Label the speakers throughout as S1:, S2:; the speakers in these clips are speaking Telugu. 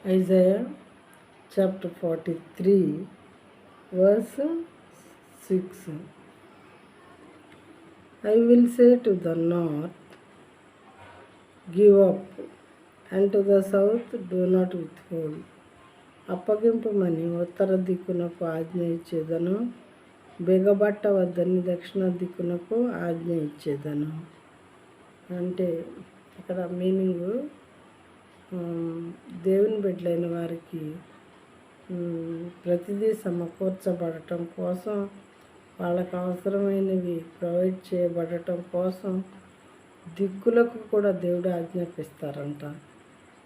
S1: Isaiah chapter 43, verse 6. I will say to the north, give up, and to the south, do not withhold. అప్పగింపమని ఉత్తర దిక్కునకు ఆజ్ఞ ఇచ్చేదను, బిగబట్ట వద్దని దక్షిణ దిక్కునకు ఆజ్ఞ ఇచ్చేదను. అంటే ఇక్కడ మీనింగు దేవుని బిడ్డలైన వారికి ప్రతిదీ సమకూర్చబడటం కోసం, వాళ్ళకు అవసరమైనవి ప్రొవైడ్ చేయబడటం కోసం దిక్కులకు కూడా దేవుడు ఆజ్ఞాపిస్తారంట.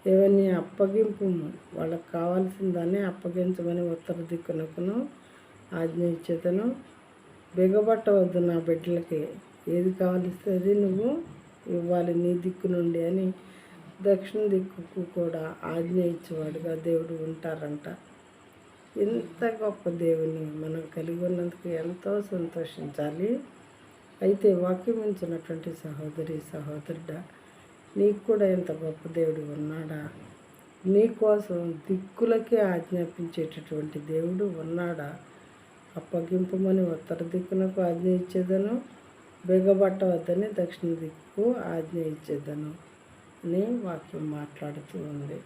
S1: ఏవన్నీ అప్పగింపు, వాళ్ళకు కావాల్సిన దాన్ని అప్పగించమని ఉత్తర దిక్కునకును ఆజ్ఞ ఇచ్చేదను. బిగబట్టవద్దు నా బిడ్డలకి, ఏది కావాలిస్తే అది నువ్వు ఇవ్వాలి నీ దిక్కు నుండి అని దక్షిణ దిక్కుకు కూడా ఆజ్ఞ ఇచ్చేవాడుగా దేవుడు ఉంటారంట. ఇంత గొప్ప దేవుని మనం కలిగి ఉన్నందుకు ఎంతో సంతోషించాలి. అయితే వాక్యం ఉంచినటువంటి సహోదరి సహోదరుడా, నీకు కూడా ఎంత గొప్ప దేవుడు ఉన్నాడా? నీ కోసం దిక్కులకే ఆజ్ఞాపించేటటువంటి దేవుడు ఉన్నాడా? అప్పగింపమని ఉత్తర దిక్కునకు ఆజ్ఞ ఇచ్చేదను, బిగబట్టవద్దని దక్షిణ దిక్కుకు ఆజ్ఞ ఇచ్చేదను అని వాక్యం మాట్లాడుతూ ఉంది.